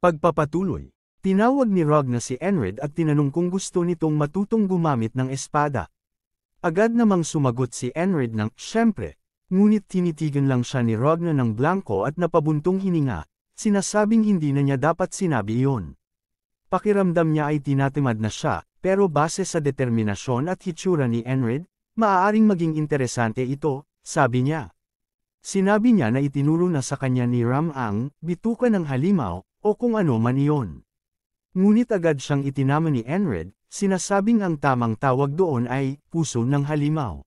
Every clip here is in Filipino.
Pagpapatuloy. Tinawag ni Ragna si Enred at tinanong kung gusto nitong matutong gumamit ng espada. Agad namang sumagot si Enred ng, "Siyempre." Ngunit tinitigan lang siya ni Ragna ng blanko at napabuntong hininga, sinasabing hindi na niya dapat sinabi iyon. Pakiramdam niya ay tinatamad na siya, pero base sa determinasyon at hitsura ni Enred, maaaring maging interesante ito, sabi niya. Sinabi niya na itinuro na sa kanya ni Ram ang bituka ng halimaw, o kung ano man iyon. Ngunit agad siyang itinama ni Enred, sinasabing ang tamang tawag doon ay puso ng halimaw.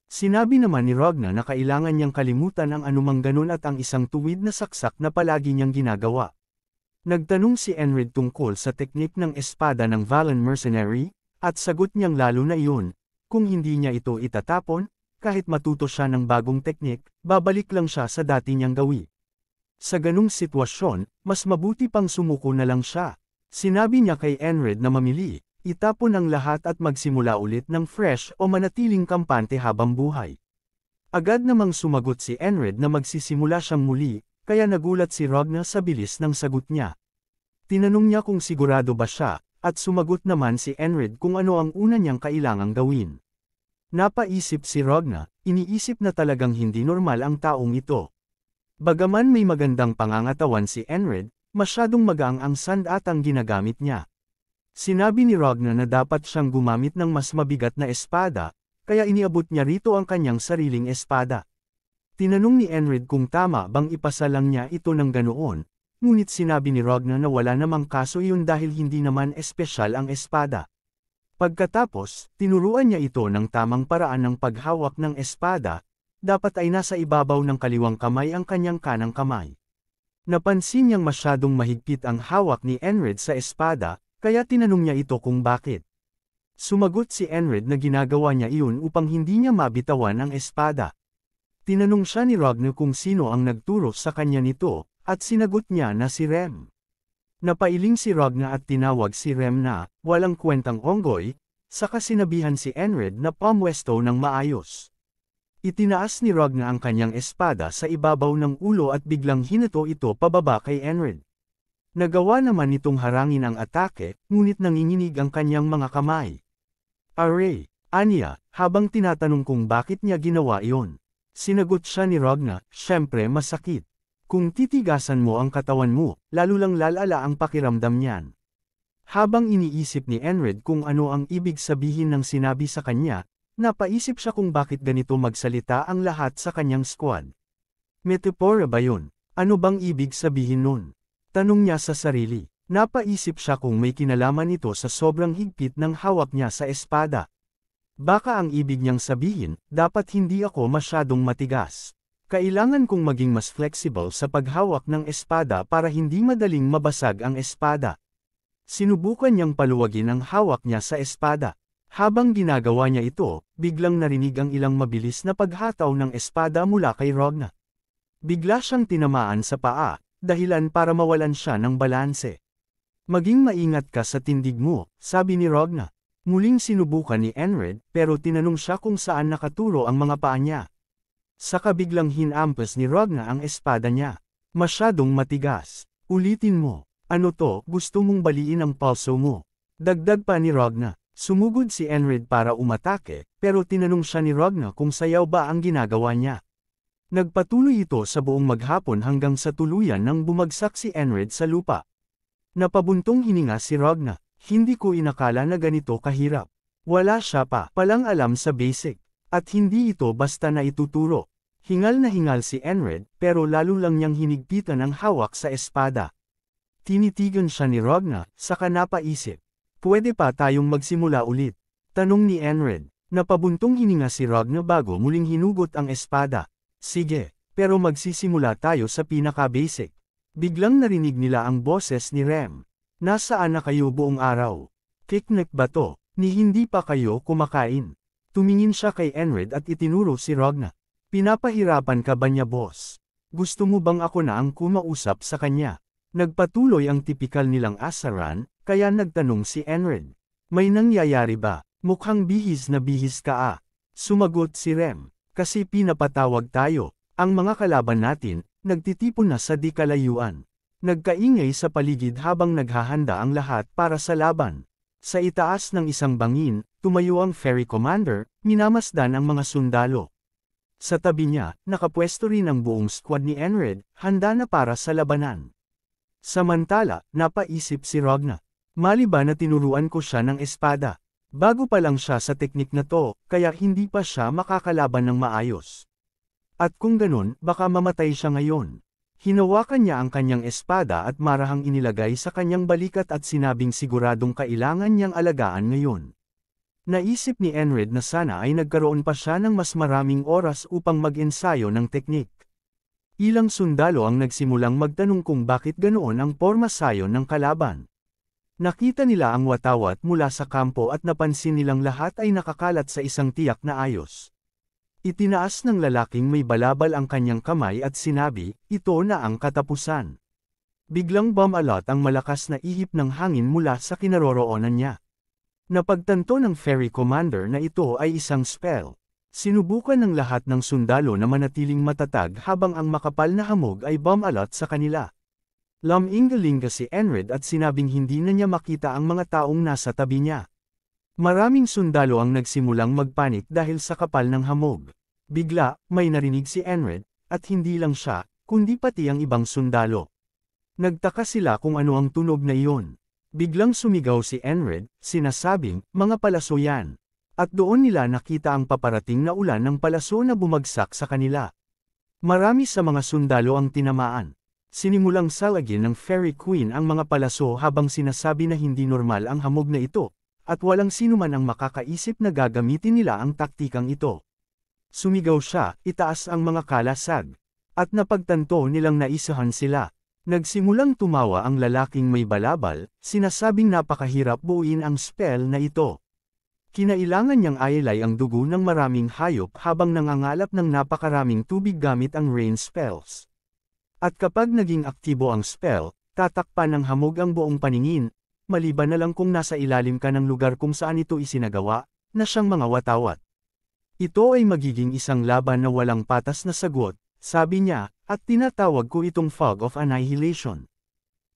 Sinabi naman ni Ragna na kailangan niyang kalimutan ang anumang ganun at ang isang tuwid na saksak na palagi niyang ginagawa. Nagtanong si Enred tungkol sa teknik ng espada ng Valen Mercenary, at sagot niyang lalo na iyon, kung hindi niya ito itatapon, kahit matuto siya ng bagong teknik, babalik lang siya sa dati niyang gawi. Sa ganung sitwasyon, mas mabuti pang sumuko na lang siya. Sinabi niya kay Enred na mamili, itapon ang lahat at magsimula ulit ng fresh o manatiling kampante habang buhay. Agad namang sumagot si Enred na magsisimula siyang muli, kaya nagulat si Ragna sa bilis ng sagot niya. Tinanong niya kung sigurado ba siya, at sumagot naman si Enred kung ano ang una niyang kailangang gawin. Napaisip si Ragna, iniisip na talagang hindi normal ang taong ito. Bagaman may magandang pangangatawan si Enred, masyadong magaang ang sandatang ginagamit niya. Sinabi ni Ragna na dapat siyang gumamit ng mas mabigat na espada, kaya iniabot niya rito ang kanyang sariling espada. Tinanong ni Enred kung tama bang ipasa lang niya ito ng ganoon, ngunit sinabi ni Ragna na wala namang kaso iyon dahil hindi naman espesyal ang espada. Pagkatapos, tinuruan niya ito ng tamang paraan ng paghawak ng espada, dapat ay nasa ibabaw ng kaliwang kamay ang kanyang kanang kamay. Napansin niyang masyadong mahigpit ang hawak ni Enred sa espada, kaya tinanong niya ito kung bakit. Sumagot si Enred na ginagawa niya iyon upang hindi niya mabitawan ang espada. Tinanong siya ni Ragna kung sino ang nagturo sa kanya nito, at sinagot niya na si Rem. Napailing si Ragna at tinawag si Rem na, walang kwentang onggoy, saka sinabihan si Enred na pamwesto ng maayos. Itinaas ni Ragna ang kanyang espada sa ibabaw ng ulo at biglang hinato ito pababa kay Enred. Nagawa naman nitong harangin ang atake, ngunit nanginginig ang kanyang mga kamay. "Aray," aniya, habang tinatanong kung bakit niya ginawa iyon. Sinagot siya ni Ragna, "Siyempre masakit. Kung titigasan mo ang katawan mo, lalo lang lalala ang pakiramdam niyan." Habang iniisip ni Enred kung ano ang ibig sabihin ng sinabi sa kanya, napaisip siya kung bakit ganito magsalita ang lahat sa kanyang squad. Metapora ba yun? Ano bang ibig sabihin nun? Tanong niya sa sarili. Napaisip siya kung may kinalaman ito sa sobrang higpit ng hawak niya sa espada. Baka ang ibig niyang sabihin, dapat hindi ako masyadong matigas. Kailangan kong maging mas flexible sa paghawak ng espada para hindi madaling mabasag ang espada. Sinubukan niyang paluwagin ang hawak niya sa espada. Habang ginagawa niya ito, biglang narinig ang ilang mabilis na paghataw ng espada mula kay Ragna. Bigla siyang tinamaan sa paa, dahilan para mawalan siya ng balanse. "Maging maingat ka sa tindig mo," sabi ni Ragna. Muling sinubukan ni Enred, pero tinanong siya kung saan nakaturo ang mga paa niya. Saka biglang hinampas ni Ragna ang espada niya. "Masyadong matigas. Ulitin mo. Ano to, gusto mong baliin ang palso mo?" Dagdag pa ni Ragna. Sumugod si Enred para umatake, pero tinanong siya ni Ragna kung sayaw ba ang ginagawa niya. Nagpatuloy ito sa buong maghapon hanggang sa tuluyan nang bumagsak si Enred sa lupa. Napabuntong hininga si Ragna. "Hindi ko inakala na ganito kahirap. Wala siya pa palang alam sa basic. At hindi ito basta na ituturo." Hingal na hingal si Enred, pero lalo lang niyang hinigpitan ang hawak sa espada. Tinitigan siya ni Ragna, saka napaisip. "Pwede pa tayong magsimula ulit?" tanong ni Enred. Napabuntong hininga si Ragna bago muling hinugot ang espada. "Sige, pero magsisimula tayo sa pinaka-basic." Biglang narinig nila ang boses ni Rem. "Nasaan na kayo buong araw? Picnic ba to? Ni hindi pa kayo kumakain?" Tumingin siya kay Enred at itinuro si Ragna. "Pinapahirapan ka ba niya, boss? Gusto mo bang ako na ang kumausap sa kanya?" Nagpatuloy ang tipikal nilang asaran, kaya nagtanong si Enred. "May nangyayari ba? Mukhang bihis na bihis ka ah." Sumagot si Rem. "Kasi pinapatawag tayo. Ang mga kalaban natin, nagtitipon na sa di kalayuan. Nagkaingay sa paligid habang naghahanda ang lahat para sa laban. Sa itaas ng isang bangin, tumayo ang ferry commander, minamasdan ang mga sundalo. Sa tabi niya, nakapwesto rin ang buong squad ni Enred, handa na para sa labanan. Samantala, napaisip si Ragna. Maliban na tinuruan ko siya ng espada. Bago pa lang siya sa teknik na to, kaya hindi pa siya makakalaban ng maayos. At kung ganun, baka mamatay siya ngayon. Hinawakan niya ang kanyang espada at marahang inilagay sa kanyang balikat at sinabing siguradong kailangan niyang alagaan ngayon. Naisip ni Enred na sana ay nagkaroon pa siya ng mas maraming oras upang mag-ensayo ng teknik. Ilang sundalo ang nagsimulang magtanong kung bakit ganoon ang pormasayon ng kalaban. Nakita nila ang watawat mula sa kampo at napansin nilang lahat ay nakakalat sa isang tiyak na ayos. Itinaas ng lalaking may balabal ang kanyang kamay at sinabi, ito na ang katapusan. Biglang bumalot ang malakas na ihip ng hangin mula sa kinaroroonan niya. Napagtanto ng ferry commander na ito ay isang spell. Sinubukan ng lahat ng sundalo na manatiling matatag habang ang makapal na hamog ay bumalot sa kanila. Lumingalinga si Enred at sinabing hindi na niya makita ang mga taong nasa tabi niya. Maraming sundalo ang nagsimulang magpanik dahil sa kapal ng hamog. Bigla, may narinig si Enred, at hindi lang siya, kundi pati ang ibang sundalo. Nagtaka sila kung ano ang tunog na iyon. Biglang sumigaw si Enred, sinasabing, mga palaso yan. At doon nila nakita ang paparating na ulan ng palaso na bumagsak sa kanila. Marami sa mga sundalo ang tinamaan. Sinimulang salagin ng Fairy Queen ang mga palaso habang sinasabi na hindi normal ang hamog na ito. At walang sinuman ang makakaisip na gagamitin nila ang taktikang ito. Sumigaw siya, itaas ang mga kalasag. At napagtanto nilang naisahan sila. Nagsimulang tumawa ang lalaking may balabal, sinasabing napakahirap buuin ang spell na ito. Kinailangan niyang ayalay ang dugo ng maraming hayop habang nangangalap ng napakaraming tubig gamit ang rain spells. At kapag naging aktibo ang spell, tatakpan ng hamog ang buong paningin, maliban na lang kung nasa ilalim ka ng lugar kung saan ito isinagawa, na siyang mga watawat. Ito ay magiging isang laban na walang patas na sagot, sabi niya, at tinatawag ko itong Fog of Annihilation.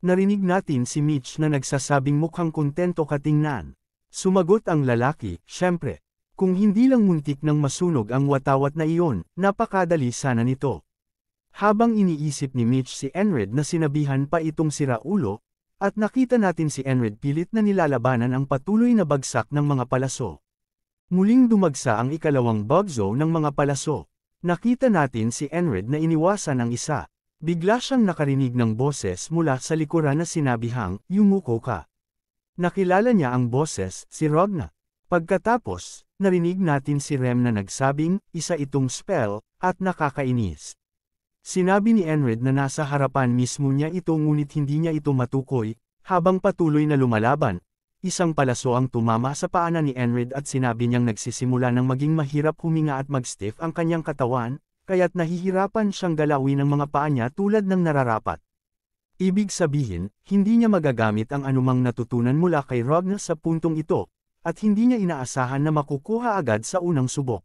Narinig natin si Mitch na nagsasabing mukhang kontento katingnan. Sumagot ang lalaki, syempre. Kung hindi lang muntik nang masunog ang watawat na iyon, napakadali sana nito. Habang iniisip ni Mitch si Enred na sinabihan pa itong siraulo, at nakita natin si Enred pilit na nilalabanan ang patuloy na bagsak ng mga palaso. Muling dumagsa ang ikalawang bugzo ng mga palaso. Nakita natin si Enred na iniwasan ang isa. Bigla siyang nakarinig ng boses mula sa likuran na sinabihang, yumuko ka. Nakilala niya ang boses, si Ragna. Pagkatapos, narinig natin si Rem na nagsabing, isa itong spell, at nakakainis. Sinabi ni Enred na nasa harapan mismo niya ito ngunit hindi niya ito matukoy, habang patuloy na lumalaban. Isang palaso ang tumama sa paanan ni Enred at sinabi niyang nagsisimula ng maging mahirap huminga at mag-stiff ang kanyang katawan, kaya't nahihirapan siyang galawin ang mga paa niya tulad ng nararapat. Ibig sabihin, hindi niya magagamit ang anumang natutunan mula kay Ragna sa puntong ito, at hindi niya inaasahan na makukuha agad sa unang subok.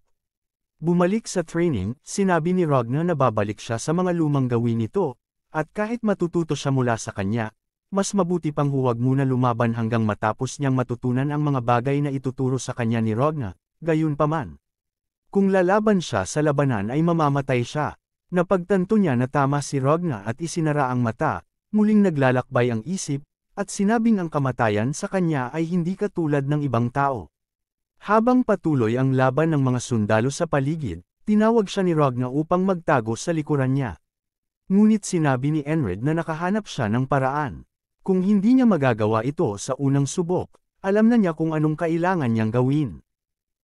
Bumalik sa training, sinabi ni Ragna na babalik siya sa mga lumang gawin nito, at kahit matututo siya mula sa kanya, mas mabuti pang huwag muna lumaban hanggang matapos niyang matutunan ang mga bagay na ituturo sa kanya ni Ragna, gayunpaman. Kung lalaban siya sa labanan ay mamamatay siya. Napagtanto niya na tama si Ragna at isinara ang mata, muling naglalakbay ang isip, at sinabing ang kamatayan sa kanya ay hindi katulad ng ibang tao. Habang patuloy ang laban ng mga sundalo sa paligid, tinawag siya ni Ragna upang magtago sa likuran niya. Ngunit sinabi ni Enred na nakahanap siya ng paraan. Kung hindi niya magagawa ito sa unang subok, alam na niya kung anong kailangan niyang gawin.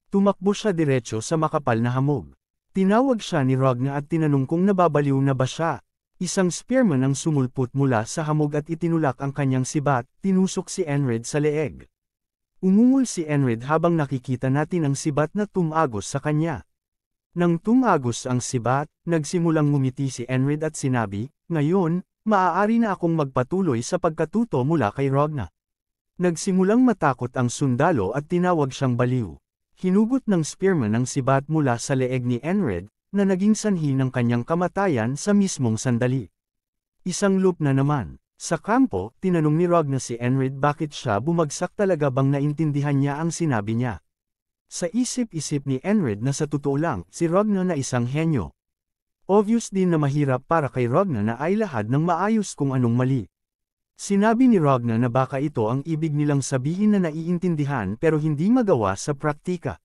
Tumakbo siya diretso sa makapal na hamog. Tinawag siya ni Ragna at tinanong kung nababaliw na ba siya. Isang spearman ang sumulpot mula sa hamog at itinulak ang kanyang sibat, tinusok si Enred sa leeg. Umungol si Enred habang nakikita natin ang sibat na tumagos sa kanya. Nang tumagos ang sibat, nagsimulang ngumiti si Enred at sinabi, ngayon, maaari na akong magpatuloy sa pagkatuto mula kay Ragna. Nagsimulang matakot ang sundalo at tinawag siyang baliw. Hinugot ng spearman ang sibat mula sa leeg ni Enred, na naging sanhi ng kanyang kamatayan sa mismong sandali. Isang loop na naman. Sa kampo, tinanong ni Ragna si Enrid bakit siya bumagsak, talaga bang naintindihan niya ang sinabi niya. Sa isip-isip ni Enrid na sa totoo lang, si Ragna na isang henyo. Obvious din na mahirap para kay Ragna na ay lahat ng maayos kung anong mali. Sinabi ni Ragna na baka ito ang ibig nilang sabihin na naiintindihan pero hindi magawa sa praktika.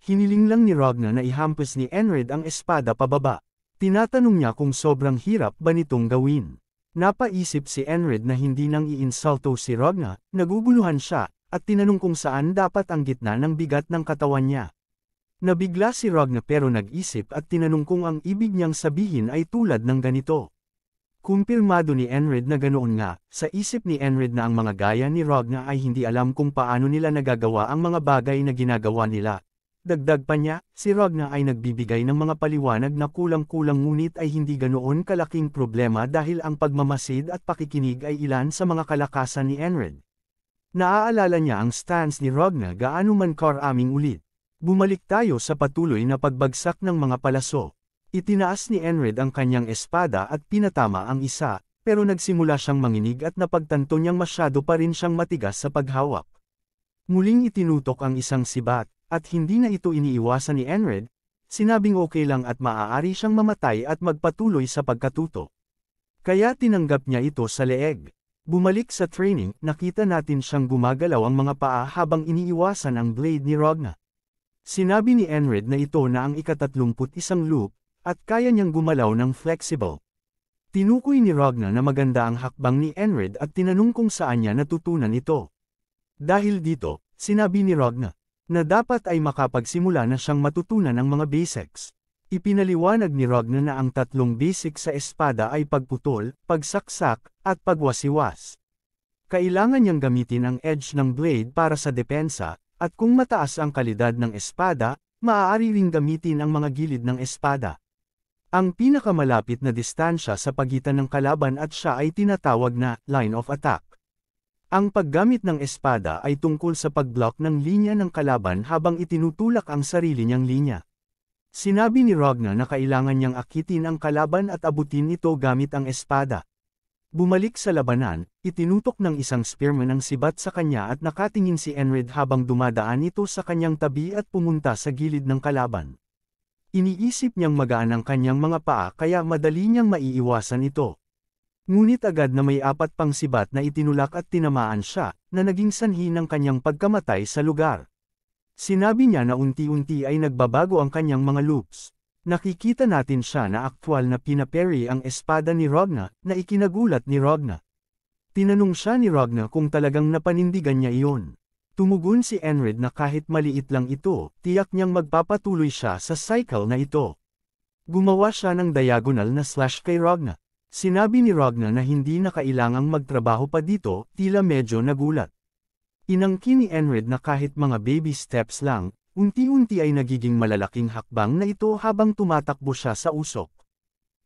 Hiniling lang ni Ragna na ihampas ni Enrid ang espada pababa. Tinatanong niya kung sobrang hirap ba nitong gawin. Napaisip si Enrid na hindi nang iinsulto si Ragna, naguguluhan siya, at tinanong kung saan dapat ang gitna ng bigat ng katawan niya. Nabigla si Ragna pero nag-isip at tinanong kung ang ibig niyang sabihin ay tulad ng ganito. Kumpirmado ni Enrid na ganoon nga, sa isip ni Enrid na ang mga gaya ni Ragna ay hindi alam kung paano nila nagagawa ang mga bagay na ginagawa nila. Dagdag pa niya, si Ragna ay nagbibigay ng mga paliwanag na kulang-kulang ngunit ay hindi ganoon kalaking problema dahil ang pagmamasid at pakikinig ay ilan sa mga kalakasan ni Enrid. Naaalala niya ang stance ni Ragna gaano man karaming ulit. Bumalik tayo sa patuloy na pagbagsak ng mga palaso. Itinaas ni Enrid ang kanyang espada at pinatama ang isa, pero nagsimula siyang manginig at napagtanto niyang masyado pa rin siyang matigas sa paghawak. Muling itinutok ang isang sibat. At hindi na ito iniiwasan ni Enrid, sinabing okay lang at maaari siyang mamatay at magpatuloy sa pagkatuto. Kaya tinanggap niya ito sa leeg. Bumalik sa training, nakita natin siyang gumagalaw ang mga paa habang iniiwasan ang blade ni Ragna. Sinabi ni Enrid na ito na ang ika-31 loop, at kaya niyang gumalaw ng flexible. Tinukoy ni Ragna na maganda ang hakbang ni Enrid at tinanong kung saan niya natutunan ito. Dahil dito, sinabi ni Ragna na dapat ay makapagsimula na siyang matutunan ang mga basics. Ipinaliwanag ni Ragna na ang 3 basics sa espada ay pagputol, pagsaksak, at pagwasiwas. Kailangan niyang gamitin ang edge ng blade para sa depensa, at kung mataas ang kalidad ng espada, maaari ring gamitin ang mga gilid ng espada. Ang pinakamalapit na distansya sa pagitan ng kalaban at siya ay tinatawag na line of attack. Ang paggamit ng espada ay tungkol sa pag-block ng linya ng kalaban habang itinutulak ang sarili niyang linya. Sinabi ni Ragna na kailangan niyang akitin ang kalaban at abutin ito gamit ang espada. Bumalik sa labanan, itinutok ng isang spearman ang sibat sa kanya at nakatingin si Enrid habang dumadaan ito sa kanyang tabi at pumunta sa gilid ng kalaban. Iniisip niyang magaan ang kanyang mga paa kaya madali niyang maiiwasan ito. Ngunit agad na may 4 pang sibat na itinulak at tinamaan siya, na naging sanhi ng kanyang pagkamatay sa lugar. Sinabi niya na unti-unti ay nagbabago ang kanyang mga loops. Nakikita natin siya na aktwal na pinaparry ang espada ni Ragna, na ikinagulat ni Ragna. Tinanong siya ni Ragna kung talagang napanindigan niya iyon. Tumugon si Enrid na kahit maliit lang ito, tiyak niyang magpapatuloy siya sa cycle na ito. Gumawa siya ng diagonal na slash kay Ragna. Sinabi ni Ragna na hindi na kailangang magtrabaho pa dito, tila medyo nagulat. Inangkin ni Enrid na kahit mga baby steps lang, unti-unti ay nagiging malalaking hakbang na ito habang tumatakbo siya sa usok.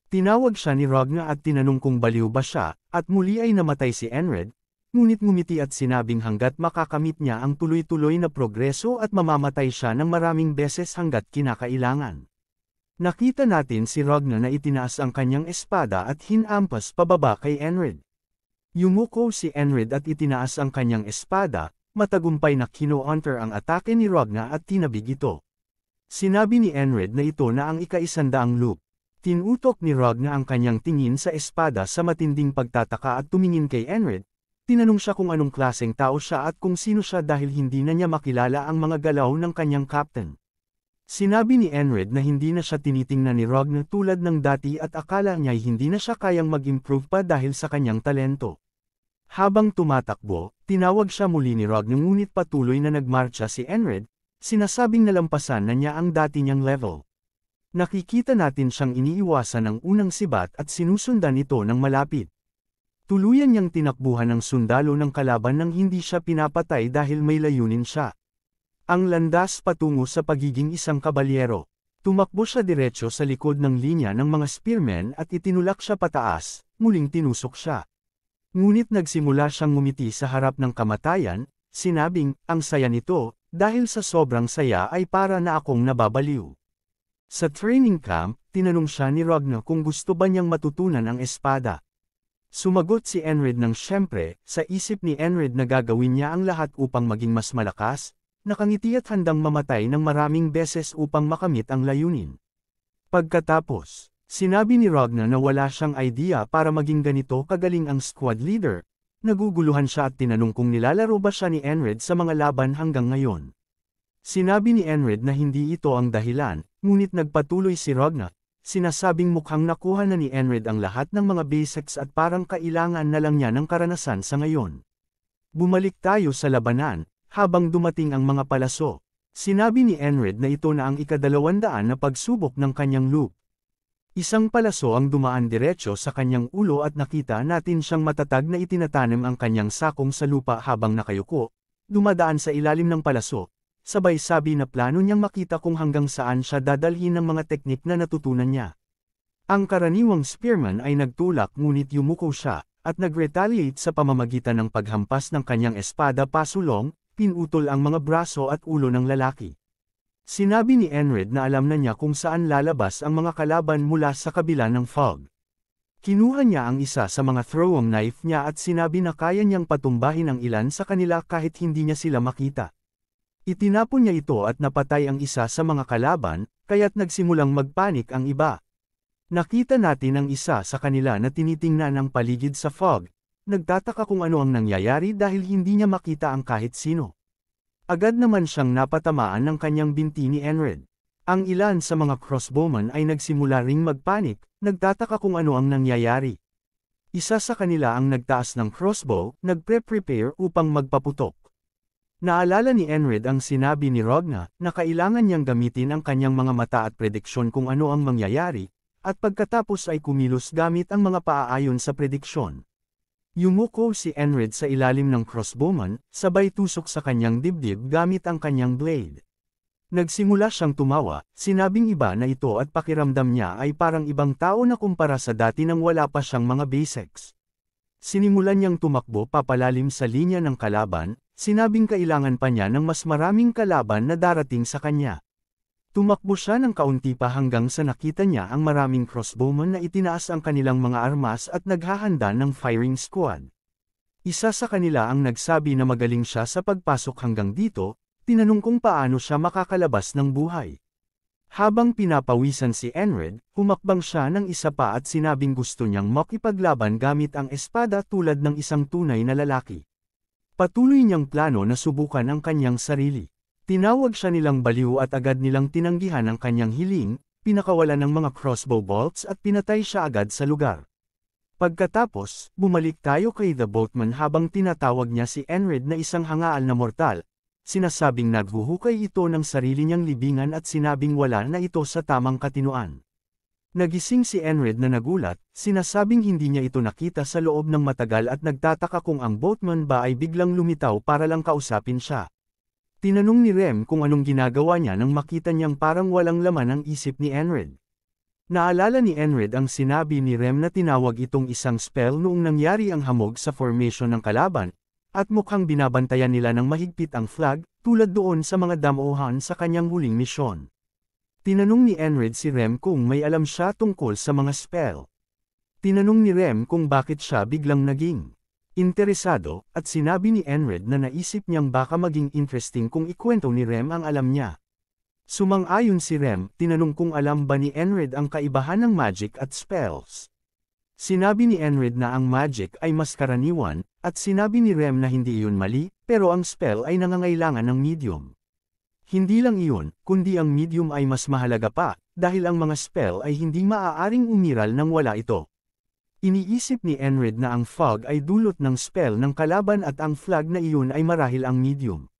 Tinawag siya ni Ragna at tinanong kung baliw ba siya, at muli ay namatay si Enrid, ngunit ngumiti at sinabing hanggat makakamit niya ang tuloy-tuloy na progreso at mamamatay siya ng maraming beses hanggat kinakailangan. Nakita natin si Ragna na itinaas ang kanyang espada at hinampas pababa kay Enrid. Yumuko si Enrid at itinaas ang kanyang espada, matagumpay na kino-counter ang atake ni Ragna at tinabig ito. Sinabi ni Enrid na ito na ang ika-100 loop. Tinutok ni Ragna ang kanyang tingin sa espada sa matinding pagtataka at tumingin kay Enrid. Tinanong siya kung anong klaseng tao siya at kung sino siya dahil hindi na niya makilala ang mga galaw ng kanyang captain. Sinabi ni Enrid na hindi na siya tinitingnan ni Ragna tulad ng dati at akala niya'y hindi na siya kayang mag-improve pa dahil sa kanyang talento. Habang tumatakbo, tinawag siya muli ni Ragna ngunit patuloy na nagmarcha si Enrid, sinasabing nalampasan na niya ang dati niyang level. Nakikita natin siyang iniiwasan ng unang sibat at sinusundan ito ng malapit. Tuluyan niyang tinakbuhan ng sundalo ng kalaban nang hindi siya pinapatay dahil may layunin siya. Ang landas patungo sa pagiging isang kabalyero. Tumakbo siya diretso sa likod ng linya ng mga spearmen at itinulak siya pataas, muling tinusok siya. Ngunit nagsimula siyang ngumiti sa harap ng kamatayan, sinabing, ang saya nito, dahil sa sobrang saya ay para na akong nababaliw. Sa training camp, tinanong siya ni Ragna kung gusto ba niyang matutunan ang espada. Sumagot si Enred ng siyempre, sa isip ni Enred na gagawin niya ang lahat upang maging mas malakas, nakangiti at handang mamatay ng maraming beses upang makamit ang layunin. Pagkatapos, sinabi ni Ragna na wala siyang idea para maging ganito kagaling ang squad leader. Naguguluhan siya at tinanong kung nilalaro ba siya ni Enred sa mga laban hanggang ngayon. Sinabi ni Enred na hindi ito ang dahilan, ngunit nagpatuloy si Ragna. Sinasabing mukhang nakuha na ni Enred ang lahat ng mga basics at parang kailangan na lang niya ng karanasan sa ngayon. Bumalik tayo sa labanan, habang dumating ang mga palaso. Sinabi ni Enred na ito na ang ika-200 na pagsubok ng kanyang loop. Isang palaso ang dumaan diretso sa kanyang ulo at nakita natin siyang matatag na itinatanim ang kanyang sakong sa lupa habang nakayuko, dumadaan sa ilalim ng palaso. Sabay sabi na plano niyang makita kung hanggang saan siya dadalhin ng mga teknik na natutunan niya. Ang karaniwang spearman ay nagtulak ngunit yumuko siya, at nag-retaliate sa pamamagitan ng paghampas ng kanyang espada pasulong, pinutol ang mga braso at ulo ng lalaki. Sinabi ni Enred na alam na niya kung saan lalabas ang mga kalaban mula sa kabila ng fog. Kinuha niya ang isa sa mga throwing knife niya at sinabi na kaya niyang patumbahin ang ilan sa kanila kahit hindi niya sila makita. Itinapon niya ito at napatay ang isa sa mga kalaban, kaya't nagsimulang magpanik ang iba. Nakita natin ang isa sa kanila na tinitingnan ang paligid sa fog. Nagtataka kung ano ang nangyayari dahil hindi niya makita ang kahit sino. Agad naman siyang napatamaan ng kanyang binti ni Enred. Ang ilan sa mga crossbowmen ay nagsimula ring magpanik, nagtataka kung ano ang nangyayari. Isa sa kanila ang nagtaas ng crossbow, nagpe-prepare upang magpaputok. Naalala ni Enred ang sinabi ni Ragna na kailangan niyang gamitin ang kanyang mga mata at prediksyon kung ano ang mangyayari, at pagkatapos ay kumilos gamit ang mga paa ayon sa prediksyon. Yumuko si Enred sa ilalim ng crossbowman, sabay tusok sa kanyang dibdib gamit ang kanyang blade. Nagsimula siyang tumawa, sinabing iba na ito at pakiramdam niya ay parang ibang tao na kumpara sa dati nang wala pa siyang mga basics. Sinimulan niyang tumakbo papalalim sa linya ng kalaban, sinabing kailangan pa niya ng mas maraming kalaban na darating sa kanya. Tumakbo siya ng kaunti pa hanggang sa nakita niya ang maraming crossbowmen na itinaas ang kanilang mga armas at naghahanda ng firing squad. Isa sa kanila ang nagsabi na magaling siya sa pagpasok hanggang dito, tinanong kung paano siya makakalabas ng buhay. Habang pinapawisan si Enred, humakbang siya ng isa pa at sinabing gusto niyang makipaglaban gamit ang espada tulad ng isang tunay na lalaki. Patuloy niyang plano na subukan ang kanyang sarili. Tinawag siya nilang baliw at agad nilang tinanggihan ang kanyang hiling, pinakawalan ng mga crossbow bolts at pinatay siya agad sa lugar. Pagkatapos, bumalik tayo kay The Boatman habang tinatawag niya si Enred na isang hangaal na mortal. Sinasabing naghuhukay ito ng sarili niyang libingan at sinabing wala na ito sa tamang katinuan. Nagising si Enred na nagulat, sinasabing hindi niya ito nakita sa loob ng matagal at nagtataka kung ang boatman ba ay biglang lumitaw para lang kausapin siya. Tinanong ni Rem kung anong ginagawa niya nang makita niyang parang walang laman ang isip ni Enred. Naalala ni Enred ang sinabi ni Rem na tinawag itong isang spell noong nangyari ang hamog sa formation ng kalaban, at mukhang binabantayan nila ng mahigpit ang flag, tulad doon sa mga damuhan sa kanyang huling misyon. Tinanong ni Enred si Rem kung may alam siya tungkol sa mga spell. Tinanong ni Rem kung bakit siya biglang naging interesado, at sinabi ni Enred na naisip niyang baka maging interesting kung ikwento ni Rem ang alam niya. Sumang-ayon si Rem, tinanong kung alam ba ni Enred ang kaibahan ng magic at spells. Sinabi ni Enred na ang magic ay mas karaniwan, at sinabi ni Rem na hindi iyon mali, pero ang spell ay nangangailangan ng medium. Hindi lang iyon, kundi ang medium ay mas mahalaga pa, dahil ang mga spell ay hindi maaaring umiral nang wala ito. Iniisip ni Enred na ang fog ay dulot ng spell ng kalaban at ang flag na iyon ay marahil ang medium.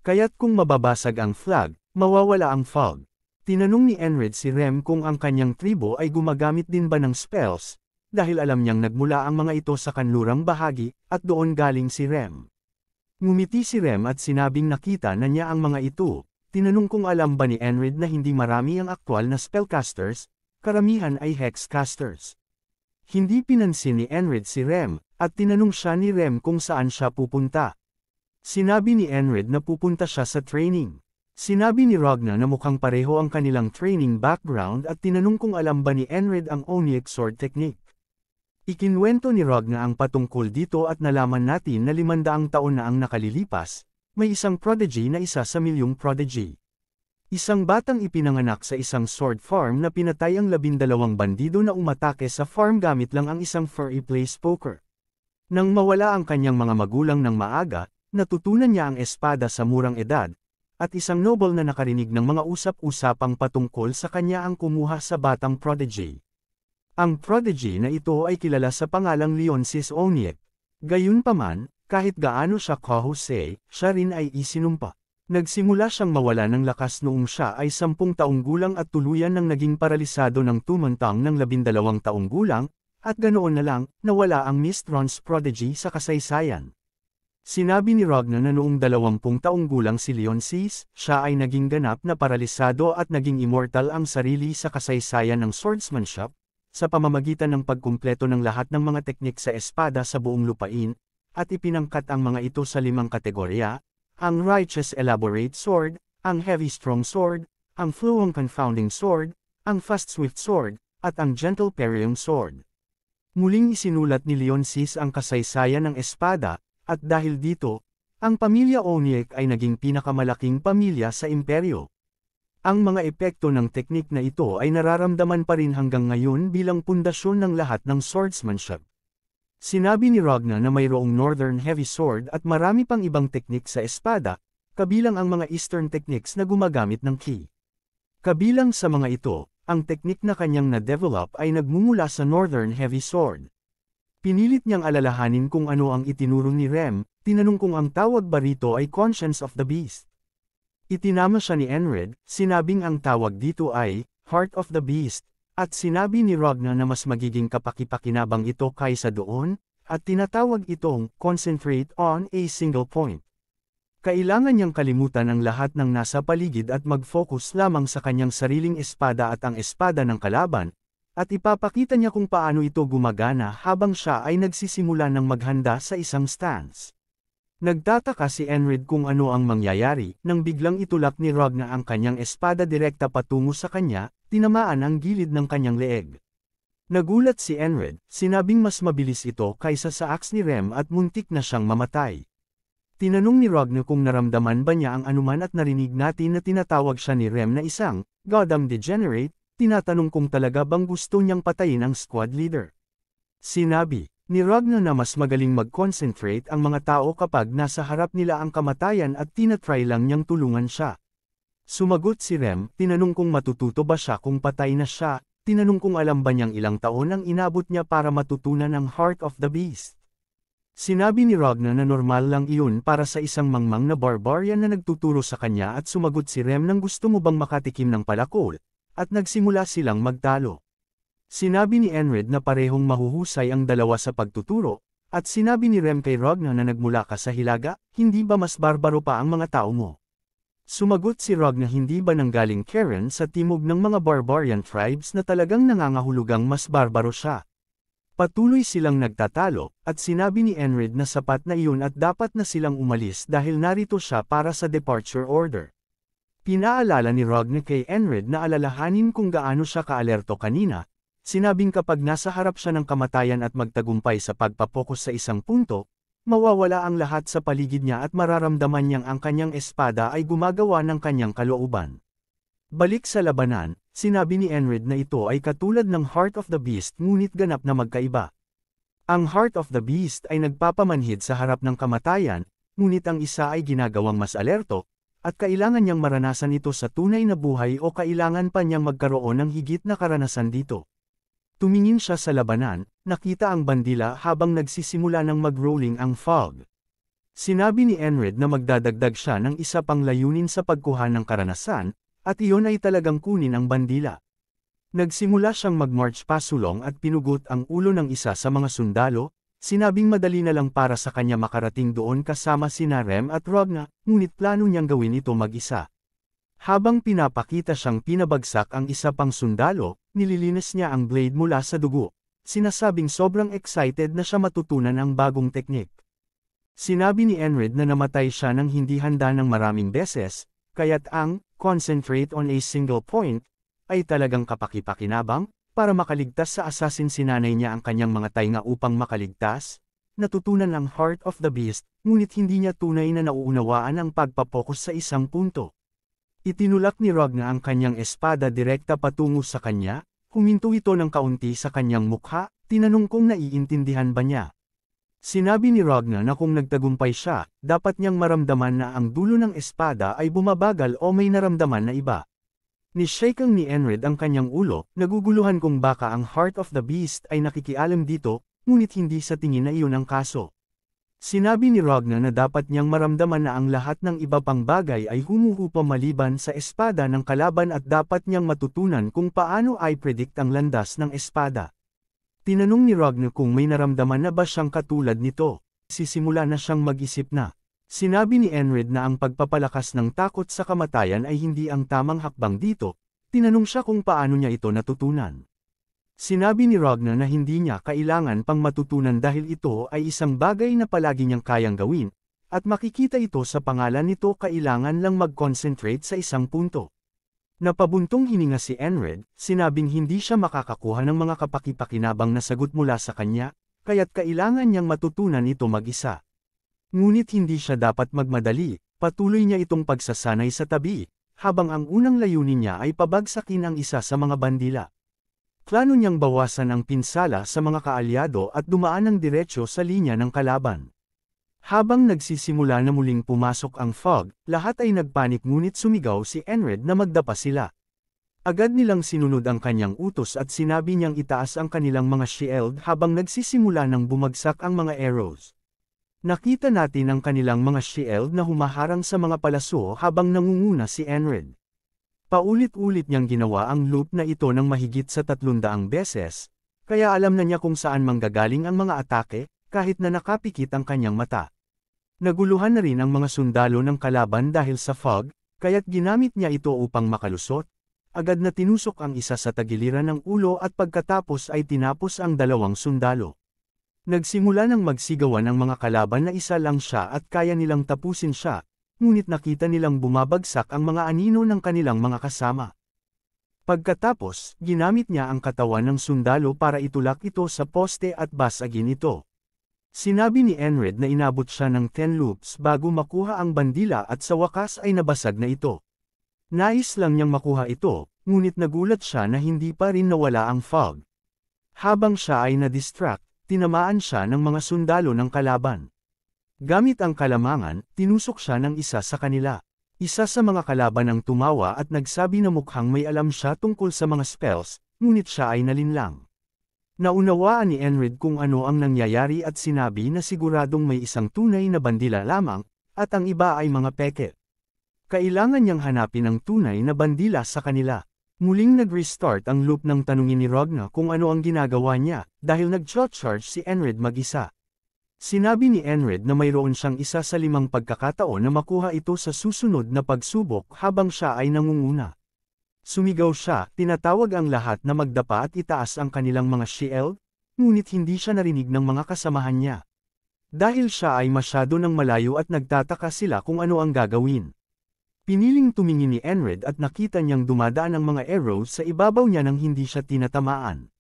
Kaya't kung mababasag ang flag, mawawala ang fog. Tinanong ni Enred si Rem kung ang kanyang tribo ay gumagamit din ba ng spells, dahil alam niyang nagmula ang mga ito sa kanlurang bahagi, at doon galing si Rem. Ngumiti si Rem at sinabing nakita na niya ang mga ito. Tinanong kung alam ba ni Enred na hindi marami ang aktwal na spellcasters, karamihan ay hexcasters. Hindi pinansin ni Enred si Rem, at tinanong siya ni Rem kung saan siya pupunta. Sinabi ni Enred na pupunta siya sa training. Sinabi ni Ragna na mukhang pareho ang kanilang training background at tinanong kung alam ba ni Enred ang Onyx Sword Technique. Ikinwento ni Ragna ang patungkol dito at nalaman natin na 500 taon na ang nakalilipas, may isang prodigy na isa sa milyong prodigy. Isang batang ipinanganak sa isang sword farm na pinatay ang 12 bandido na umatake sa farm gamit lang ang isang furry place poker. Nang mawala ang kanyang mga magulang ng maaga, natutunan niya ang espada sa murang edad, at isang noble na nakarinig ng mga usap-usapang patungkol sa kanya ang kumuha sa batang prodigy. Ang prodigy na ito ay kilala sa pangalang Leonsis Oniek. Gayunpaman, kahit gaano siya kahusay, siya rin ay isinumpa. Nagsimula siyang mawala ng lakas noong siya ay 10 taong gulang at tuluyan nang naging paralisado ng tumantang ng 12 taong gulang, at ganoon na lang, nawala ang Miss Trance Prodigy sa kasaysayan. Sinabi ni Ragna na noong 20 taong gulang si Leonsis, siya ay naging ganap na paralisado at naging immortal ang sarili sa kasaysayan ng swordsmanship, sa pamamagitan ng pagkumpleto ng lahat ng mga teknik sa espada sa buong lupain, at ipinangkat ang mga ito sa 5 kategorya: ang Righteous Elaborate Sword, ang Heavy Strong Sword, ang Fluent Confounding Sword, ang Fast Swift Sword, at ang Gentle Perium Sword. Muling isinulat ni Leonsis ang kasaysayan ng espada, at dahil dito, ang pamilya Oniek ay naging pinakamalaking pamilya sa imperyo. Ang mga epekto ng teknik na ito ay nararamdaman pa rin hanggang ngayon bilang pundasyon ng lahat ng swordsmanship. Sinabi ni Ragna na mayroong Northern Heavy Sword at marami pang ibang teknik sa espada, kabilang ang mga Eastern techniques na gumagamit ng ki. Kabilang sa mga ito, ang teknik na kanyang na-develop ay nagmumula sa Northern Heavy Sword. Pinilit niyang alalahanin kung ano ang itinuro ni Rem, tinanong kung ang tawag ba rito ay Conscience of the Beast. Itinama siya ni Enred, sinabing ang tawag dito ay Heart of the Beast. At sinabi ni Ragna na mas magiging kapaki-pakinabang ito kaysa doon, at tinatawag itong concentrate on a single point. Kailangan niyang kalimutan ang lahat ng nasa paligid at mag-focus lamang sa kanyang sariling espada at ang espada ng kalaban, at ipapakita niya kung paano ito gumagana habang siya ay nagsisimula ng maghanda sa isang stance. Nagtataka si Enred kung ano ang mangyayari, nang biglang itulak ni Ragna ang kanyang espada direkta patungo sa kanya, tinamaan ang gilid ng kanyang leeg. Nagulat si Enred, sinabing mas mabilis ito kaysa sa axe ni Rem at muntik na siyang mamatay. Tinanong ni Ragna kung naramdaman ba niya ang anuman at narinig natin na tinatawag siya ni Rem na isang goddamn degenerate, tinatanong kung talaga bang gusto niyang patayin ang squad leader. Sinabi ni Ragna na mas magaling mag-concentrate ang mga tao kapag nasa harap nila ang kamatayan at tinatry lang niyang tulungan siya. Sumagot si Rem, tinanong kung matututo ba siya kung patay na siya, tinanong kung alam ba niyang ilang taon ang inabot niya para matutunan ang Heart of the Beast. Sinabi ni Ragna na normal lang iyon para sa isang mangmang na barbarian na nagtuturo sa kanya at sumagot si Rem nang gusto mo bang makatikim ng palakol, at nagsimula silang magtalo. Sinabi ni Enred na parehong mahuhusay ang dalawa sa pagtuturo, at sinabi ni Rem kay Ragna na nagmula ka sa Hilaga, hindi ba mas barbaro pa ang mga tao mo? Sumagot si Ragna hindi ba nanggaling Karen sa timog ng mga barbarian tribes na talagang nangangahulugang mas barbaro siya? Patuloy silang nagtatalo, at sinabi ni Enred na sapat na iyon at dapat na silang umalis dahil narito siya para sa departure order. Pinaalala ni Ragna kay Enred na alalahanin kung gaano siya kaalerto kanina. Sinabing kapag nasa harap siya ng kamatayan at magtagumpay sa pagpapokus sa isang punto, mawawala ang lahat sa paligid niya at mararamdaman niyang ang kanyang espada ay gumagawa ng kanyang kalooban. Balik sa labanan, sinabi ni Enred na ito ay katulad ng Heart of the Beast ngunit ganap na magkaiba. Ang Heart of the Beast ay nagpapamanhid sa harap ng kamatayan, ngunit ang isa ay ginagawang mas alerto, at kailangan niyang maranasan ito sa tunay na buhay o kailangan pa niyang magkaroon ng higit na karanasan dito. Tumingin siya sa labanan, nakita ang bandila habang nagsisimula ng mag-rolling ang fog. Sinabi ni Enred na magdadagdag siya ng isa pang layunin sa pagkuha ng karanasan, at iyon ay talagang kunin ang bandila. Nagsimula siyang mag-march pasulong at pinugot ang ulo ng isa sa mga sundalo, sinabing madali na lang para sa kanya makarating doon kasama sina Rem at Ragna, ngunit plano niyang gawin ito mag-isa. Habang pinapakita siyang pinabagsak ang isa pang sundalo, nililinis niya ang blade mula sa dugo. Sinasabing sobrang excited na siya matutunan ang bagong teknik. Sinabi ni Enred na namatay siya nang hindi handa ng maraming beses, kaya't ang concentrate on a single point ay talagang kapaki-pakinabang, para makaligtas sa assassin sinanay niya ang kanyang mga tainga upang makaligtas. Natutunan ang Heart of the Beast, ngunit hindi niya tunay na nauunawaan ang pagpapokus sa isang punto. Itinulak ni Ragna ang kanyang espada direkta patungo sa kanya, huminto ito ng kaunti sa kanyang mukha, tinanong kung naiintindihan ba niya. Sinabi ni Ragna na kung nagtagumpay siya, dapat niyang maramdaman na ang dulo ng espada ay bumabagal o may naramdaman na iba. Ni-shakang ni Enred ang kanyang ulo, naguguluhan kung baka ang Heart of the Beast ay nakikialam dito, ngunit hindi sa tingin na iyon ang kaso. Sinabi ni Ragna na dapat niyang maramdaman na ang lahat ng iba pang bagay ay humuhupa maliban sa espada ng kalaban at dapat niyang matutunan kung paano ay predict ang landas ng espada. Tinanong ni Ragna kung may naramdaman na ba siyang katulad nito. Sisimula na siyang mag-isip na. Sinabi ni Enred na ang pagpapalakas ng takot sa kamatayan ay hindi ang tamang hakbang dito. Tinanong siya kung paano niya ito natutunan. Sinabi ni Ragna na hindi niya kailangan pang matutunan dahil ito ay isang bagay na palagi niyang kayang gawin, at makikita ito sa pangalan nito kailangan lang mag-concentrate sa isang punto. Napabuntong hininga si Enred, sinabing hindi siya makakakuha ng mga kapaki-pakinabang na sagot mula sa kanya, kaya't kailangan niyang matutunan ito mag-isa. Ngunit hindi siya dapat magmadali, patuloy niya itong pagsasanay sa tabi, habang ang unang layunin niya ay pabagsakin ang isa sa mga bandila. Plano niyang bawasan ang pinsala sa mga kaalyado at dumaan ng diretsyo sa linya ng kalaban. Habang nagsisimula na muling pumasok ang fog, lahat ay nagpanik ngunit sumigaw si Enred na magdapa sila. Agad nilang sinunod ang kanyang utos at sinabi niyang itaas ang kanilang mga shield habang nagsisimula ng bumagsak ang mga arrows. Nakita natin ang kanilang mga shield na humaharang sa mga palaso habang nangunguna si Enred. Paulit-ulit niyang ginawa ang loop na ito ng mahigit sa 300 beses, kaya alam na niya kung saan manggagaling ang mga atake, kahit na nakapikit ang kanyang mata. Naguluhan na rin ang mga sundalo ng kalaban dahil sa fog, kaya't ginamit niya ito upang makalusot. Agad na tinusok ang isa sa tagiliran ng ulo at pagkatapos ay tinapos ang 2 sundalo. Nagsimula ng magsigawan ang mga kalaban na isa lang siya at kaya nilang tapusin siya. Ngunit nakita nilang bumabagsak ang mga anino ng kanilang mga kasama. Pagkatapos, ginamit niya ang katawan ng sundalo para itulak ito sa poste at basagin ito. Sinabi ni Enred na inabot siya ng 10 loops bago makuha ang bandila at sa wakas ay nabasag na ito. Nais lang niyang makuha ito, ngunit nagulat siya na hindi pa rin nawala ang fog. Habang siya ay na-distract, tinamaan siya ng mga sundalo ng kalaban. Gamit ang kalamangan, tinusok siya ng isa sa kanila. Isa sa mga kalaban ang tumawa at nagsabi na mukhang may alam siya tungkol sa mga spells, ngunit siya ay nalinlang. Naunawaan ni Enred kung ano ang nangyayari at sinabi na siguradong may isang tunay na bandila lamang, at ang iba ay mga peke. Kailangan niyang hanapin ang tunay na bandila sa kanila. Muling nag-restart ang loop ng tanungin ni Ragna kung ano ang ginagawa niya, dahil nag-charge si Enred mag-isa. Sinabi ni Enred na mayroon siyang isa sa 5 pagkakataon na makuha ito sa susunod na pagsubok habang siya ay nangunguna. Sumigaw siya, tinatawag ang lahat na magdapa at itaas ang kanilang mga shield, ngunit hindi siya narinig ng mga kasamahan niya. Dahil siya ay masyado ng malayo at nagtataka sila kung ano ang gagawin. Piniling tumingin ni Enred at nakita niyang dumadaan ang mga arrows sa ibabaw niya nang hindi siya tinatamaan.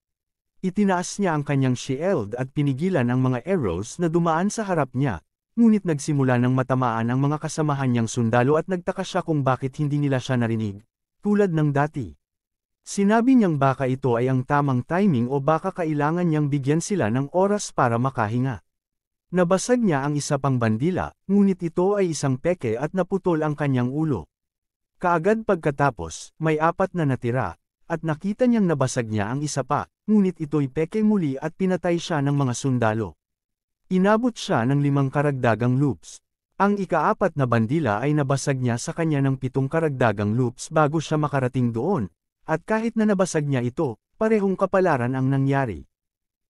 Itinaas niya ang kanyang shield at pinigilan ang mga arrows na dumaan sa harap niya, ngunit nagsimula ng matamaan ang mga kasamahan niyang sundalo at nagtaka siya kung bakit hindi nila siya narinig, tulad ng dati. Sinabi niyang baka ito ay ang tamang timing o baka kailangan niyang bigyan sila ng oras para makahinga. Nabasag niya ang isa pang bandila, ngunit ito ay isang peke at naputol ang kanyang ulo. Kaagad pagkatapos, may 4 na natira, at nakita niyang nabasag niya ang isa pa, ngunit ito'y peke muli at pinatay siya ng mga sundalo. Inabot siya ng 5 karagdagang loops. Ang ika-4 na bandila ay nabasag niya sa kanya ng 7 karagdagang loops bago siya makarating doon, at kahit na nabasag niya ito, parehong kapalaran ang nangyari.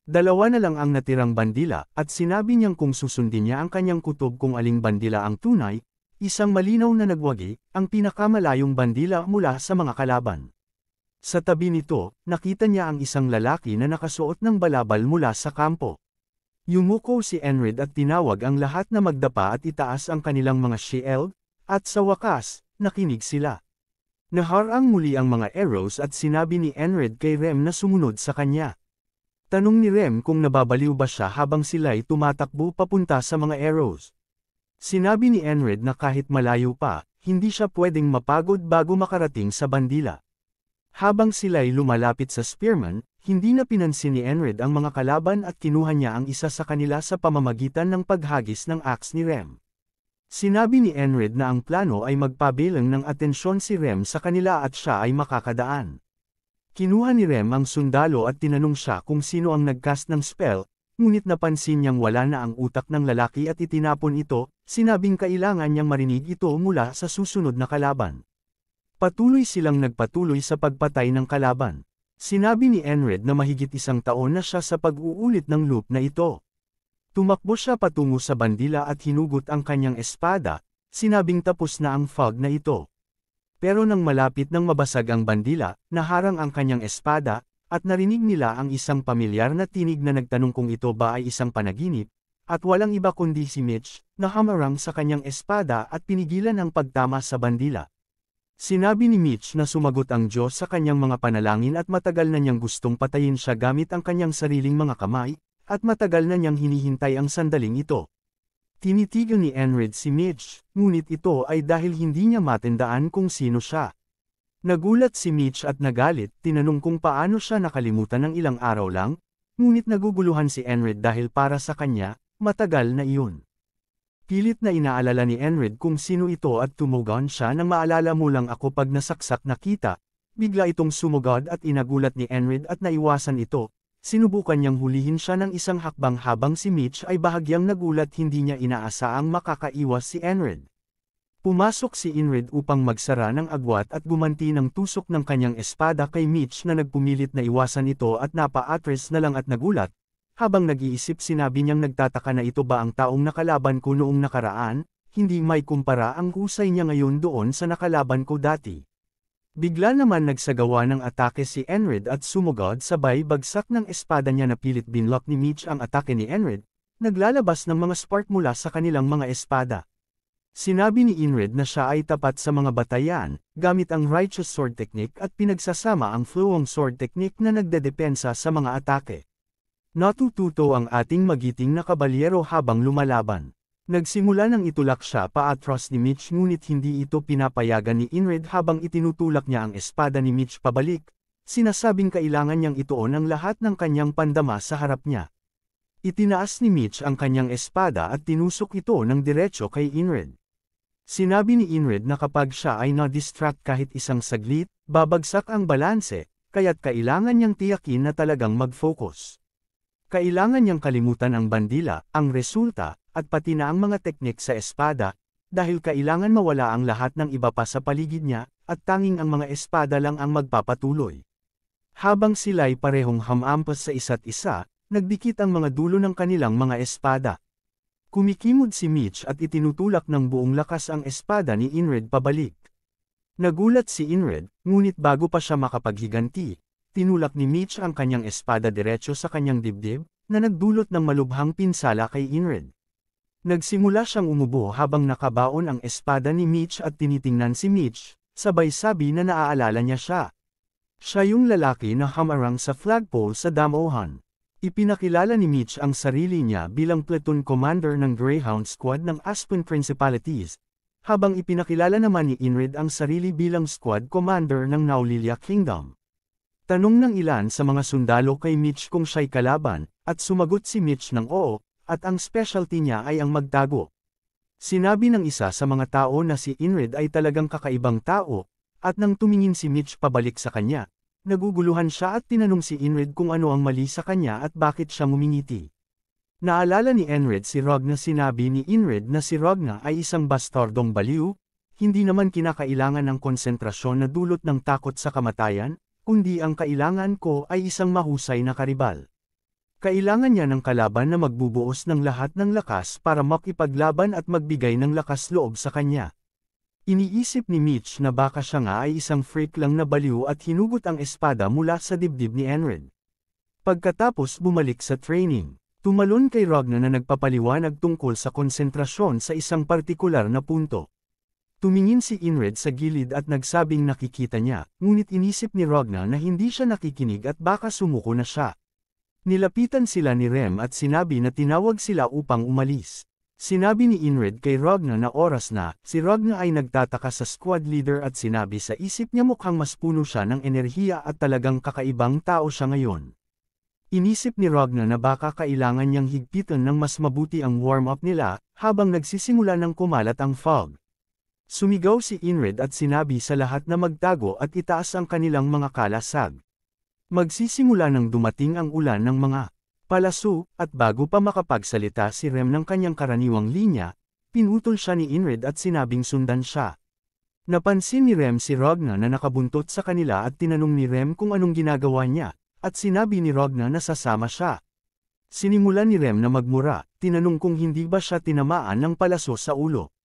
2 na lang ang natirang bandila, at sinabi niyang kung susundin niya ang kanyang kutob kung aling bandila ang tunay, isang malinaw na nagwagi, ang pinakamalayong bandila mula sa mga kalaban. Sa tabi nito, nakita niya ang isang lalaki na nakasuot ng balabal mula sa kampo. Yumuko si Enred at tinawag ang lahat na magdapa at itaas ang kanilang mga shield, at sa wakas, nakinig sila. Naharang muli ang mga arrows at sinabi ni Enred kay Rem na sumunod sa kanya. Tanong ni Rem kung nababaliw ba siya habang sila'y tumatakbo papunta sa mga arrows. Sinabi ni Enred na kahit malayo pa, hindi siya pwedeng mapagod bago makarating sa bandila. Habang sila'y lumalapit sa spearman, hindi na pinansin ni Enred ang mga kalaban at kinuha niya ang isa sa kanila sa pamamagitan ng paghagis ng axe ni Rem. Sinabi ni Enred na ang plano ay magpabilang ng atensyon si Rem sa kanila at siya ay makakadaan. Kinuha ni Rem ang sundalo at tinanong siya kung sino ang nagcast ng spell, ngunit napansin niyang wala na ang utak ng lalaki at itinapon ito, sinabing kailangan niyang marinig ito mula sa susunod na kalaban. Patuloy silang nagpatuloy sa pagpatay ng kalaban. Sinabi ni Enred na mahigit 1 taon na siya sa pag-uulit ng loop na ito. Tumakbo siya patungo sa bandila at hinugot ang kanyang espada, sinabing tapos na ang fog na ito. Pero nang malapit nang mabasag ang bandila, naharang ang kanyang espada, at narinig nila ang isang pamilyar na tinig na nagtanong kung ito ba ay isang panaginip, at walang iba kundi si Mitch, na hamarang sa kanyang espada at pinigilan ang pagtama sa bandila. Sinabi ni Mitch na sumagot ang Diyos sa kanyang mga panalangin at matagal na niyang gustong patayin siya gamit ang kanyang sariling mga kamay, at matagal na niyang hinihintay ang sandaling ito. Tinitigan ni Enred si Mitch, ngunit ito ay dahil hindi niya matandaan kung sino siya. Nagulat si Mitch at nagalit, tinanong kung paano siya nakalimutan ng ilang araw lang, ngunit naguguluhan si Enred dahil para sa kanya, matagal na iyon. Pilit na inaalala ni Enred kung sino ito at tumugon siya nang maalala mo lang ako pag nasaksak na kita, bigla itong sumugod at inagulat ni Enred at naiwasan ito. Sinubukan niyang hulihin siya ng isang hakbang habang si Mitch ay bahagyang nagulat hindi niya inaasaang makakaiwas si Enred. Pumasok si Enred upang magsara ng agwat at gumanti ng tusok ng kanyang espada kay Mitch na nagpumilit na iwasan ito at napa-atras na lang at nagulat. Habang nag-iisip sinabi niyang nagtataka na ito ba ang taong nakalaban ko noong nakaraan, hindi may kumpara ang husay niya ngayon doon sa nakalaban ko dati. Bigla naman nagsagawa ng atake si Enred at sumugod sabay bagsak ng espada niya na pilit binlock ni Mitch ang atake ni Enred, naglalabas ng mga spark mula sa kanilang mga espada. Sinabi ni Enred na siya ay tapat sa mga batayan, gamit ang Righteous Sword Technique at pinagsasama ang Flowing Sword Technique na nagdedepensa sa mga atake. Natututo ang ating magiting na kabalyero habang lumalaban. Nagsimula nang itulak siya paatras ni Mitch ngunit hindi ito pinapayagan ni Enred habang itinutulak niya ang espada ni Mitch pabalik, sinasabing kailangan niyang ituon ang lahat ng kanyang pandama sa harap niya. Itinaas ni Mitch ang kanyang espada at tinusok ito ng diretso kay Enred. Sinabi ni Enred na kapag siya ay na-distract kahit isang saglit, babagsak ang balanse, kaya't kailangan niyang tiyakin na talagang mag-focus. Kailangan niyang kalimutan ang bandila, ang resulta, at pati na ang mga teknik sa espada, dahil kailangan mawala ang lahat ng iba pa sa paligid niya, at tanging ang mga espada lang ang magpapatuloy. Habang sila'y parehong hamampas sa isa't isa, nagdikit ang mga dulo ng kanilang mga espada. Kumikimod si Mitch at itinutulak ng buong lakas ang espada ni Enred pabalik. Nagulat si Enred, ngunit bago pa siya makapaghiganti, tinulak ni Mitch ang kanyang espada diretso sa kanyang dibdib, na nagdulot ng malubhang pinsala kay Enred. Nagsimula siyang umubo habang nakabaon ang espada ni Mitch at tinitingnan si Mitch, sabay sabi na naaalala niya siya. Siya yung lalaki na hamarang sa flagpole sa damuhan. Ipinakilala ni Mitch ang sarili niya bilang platoon commander ng Greyhound Squad ng Aspen Principalities, habang ipinakilala naman ni Enred ang sarili bilang squad commander ng Naulilia Kingdom. Tanong ng ilan sa mga sundalo kay Mitch kung siya'y kalaban, at sumagot si Mitch ng oo, at ang specialty niya ay ang magtago. Sinabi ng isa sa mga tao na si Enred ay talagang kakaibang tao, at nang tumingin si Mitch pabalik sa kanya, naguguluhan siya at tinanong si Enred kung ano ang mali sa kanya at bakit siya ngumingiti. Naalala ni Enred si Rog na sinabi ni Enred na si Rogna ay isang bastardong baliw, hindi naman kinakailangan ng konsentrasyon na dulot ng takot sa kamatayan, kundi ang kailangan ko ay isang mahusay na karibal. Kailangan niya ng kalaban na magbubuos ng lahat ng lakas para makipaglaban at magbigay ng lakas loob sa kanya. Iniisip ni Mitch na baka siya nga ay isang freak lang na baliw at hinugot ang espada mula sa dibdib ni Enred. Pagkatapos bumalik sa training, tumalon kay Rogna na nagpapaliwanag tungkol sa konsentrasyon sa isang partikular na punto. Tumingin si Inred sa gilid at nagsabing nakikita niya, ngunit inisip ni Ragna na hindi siya nakikinig at baka sumuko na siya. Nilapitan sila ni Rem at sinabi na tinawag sila upang umalis. Sinabi ni Inred kay Ragna na oras na, si Ragna ay nagtataka sa squad leader at sinabi sa isip niya mukhang mas puno siya ng enerhiya at talagang kakaibang tao siya ngayon. Inisip ni Ragna na baka kailangan niyang higpitan ng mas mabuti ang warm-up nila, habang nagsisimula ng kumalat ang fog. Sumigaw si Inred at sinabi sa lahat na magtago at itaas ang kanilang mga kalasag. Magsisimula nang dumating ang ulan ng mga palaso, at bago pa makapagsalita si Rem ng kanyang karaniwang linya, pinutol siya ni Inred at sinabing sundan siya. Napansin ni Rem si Ragna na nakabuntot sa kanila at tinanong ni Rem kung anong ginagawa niya, at sinabi ni Ragna na sasama siya. Sinimulan ni Rem na magmura, tinanong kung hindi ba siya tinamaan ng palaso sa ulo.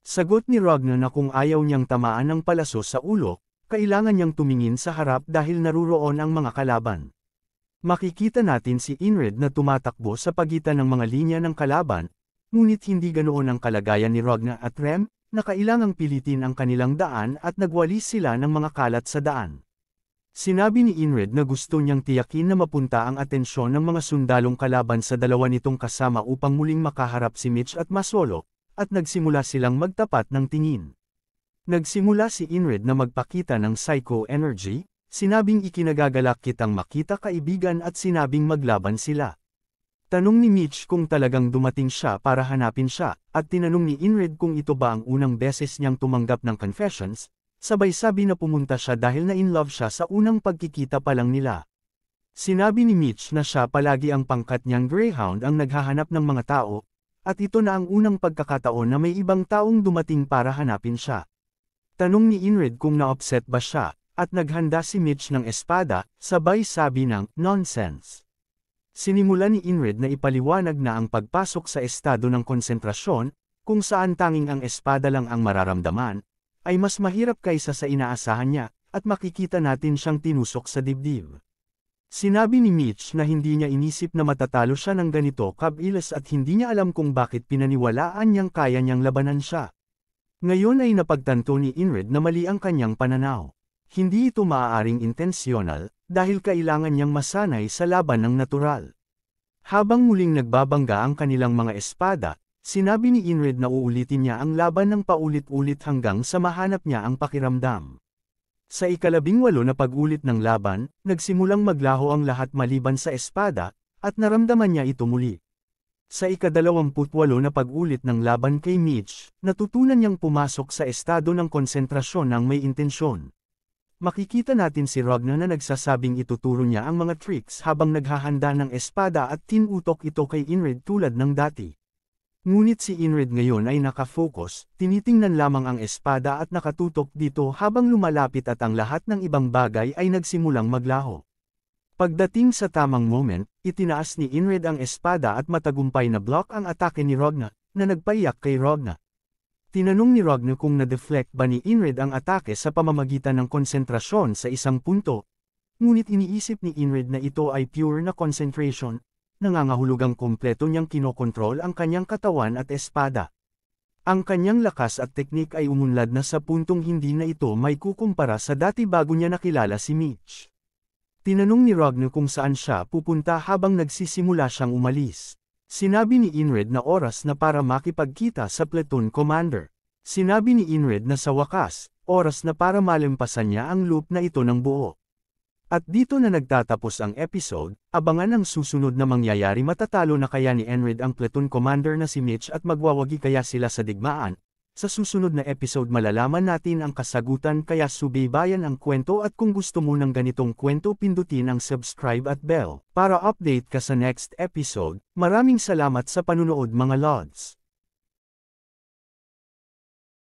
Sagot ni Ragna na kung ayaw niyang tamaan ng palaso sa ulo, kailangan niyang tumingin sa harap dahil naruroon ang mga kalaban. Makikita natin si Inred na tumatakbo sa pagitan ng mga linya ng kalaban, ngunit hindi ganoon ang kalagayan ni Ragna at Rem, na kailangang pilitin ang kanilang daan at nagwalis sila ng mga kalat sa daan. Sinabi ni Inred na gusto niyang tiyakin na mapunta ang atensyon ng mga sundalong kalaban sa dalawa nitong kasama upang muling makaharap si Mitch at Masolo, at nagsimula silang magtapat ng tingin. Nagsimula si Inred na magpakita ng psycho energy, sinabing ikinagagalak kitang makita kaibigan at sinabing maglaban sila. Tanong ni Mitch kung talagang dumating siya para hanapin siya, at tinanong ni Inred kung ito ba ang unang beses niyang tumanggap ng confessions, sabay sabi na pumunta siya dahil na-in-love siya sa unang pagkikita pa lang nila. Sinabi ni Mitch na siya palagi ang pangkat niyang Greyhound ang naghahanap ng mga tao, at ito na ang unang pagkakataon na may ibang taong dumating para hanapin siya. Tanong ni Inred kung na-upset ba siya, at naghanda si Mitch ng espada, sabay sabi ng nonsense. Sinimula ni Inred na ipaliwanag na ang pagpasok sa estado ng konsentrasyon, kung saan tanging ang espada lang ang mararamdaman, ay mas mahirap kaysa sa inaasahan niya, at makikita natin siyang tinusok sa dibdib. Sinabi ni Mitch na hindi niya inisip na matatalo siya ng ganito kabilis at hindi niya alam kung bakit pinaniwalaan niyang kaya niyang labanan siya. Ngayon ay napagtanto ni Inred na mali ang kanyang pananaw. Hindi ito maaaring intensyonal, dahil kailangan niyang masanay sa laban ng natural. Habang muling nagbabangga ang kanilang mga espada, sinabi ni Inred na uulitin niya ang laban ng paulit-ulit hanggang sa mahanap niya ang pakiramdam. Sa ika-18 na pag-ulit ng laban, nagsimulang maglaho ang lahat maliban sa espada, at naramdaman niya ito muli. Sa ika-28 na pag-ulit ng laban kay Mitch, natutunan niyang pumasok sa estado ng konsentrasyon ng may intensyon. Makikita natin si Ragna na nagsasabing ituturo niya ang mga tricks habang naghahanda ng espada at tinutok ito kay Inred tulad ng dati. Ngunit si Inred ngayon ay nakafocus, tinitingnan lamang ang espada at nakatutok dito habang lumalapit at ang lahat ng ibang bagay ay nagsimulang maglaho. Pagdating sa tamang moment, itinaas ni Inred ang espada at matagumpay na block ang atake ni Ragna, na nagpaiyak kay Ragna. Tinanong ni Ragna kung na-deflect ba ni Inred ang atake sa pamamagitan ng konsentrasyon sa isang punto. Ngunit iniisip ni Inred na ito ay pure na concentration, nangangahulugang kumpleto niyang kinokontrol ang kanyang katawan at espada. Ang kanyang lakas at teknik ay umunlad na sa puntong hindi na ito may kukumpara sa dati bago niya nakilala si Mitch. Tinanong ni Ragna kung saan siya pupunta habang nagsisimula siyang umalis. Sinabi ni Inred na oras na para makipagkita sa platoon commander. Sinabi ni Inred na sa wakas, oras na para malimpasan niya ang loop na ito ng buo. At dito na nagtatapos ang episode, abangan ang susunod na mangyayari. Matatalo na kaya ni Inred ang platoon commander na si Mitch at magwawagi kaya sila sa digmaan? Sa susunod na episode malalaman natin ang kasagutan kaya subaybayan ang kwento at kung gusto mo ng ganitong kwento pindutin ang subscribe at bell para update ka sa next episode. Maraming salamat sa panunood mga Lods.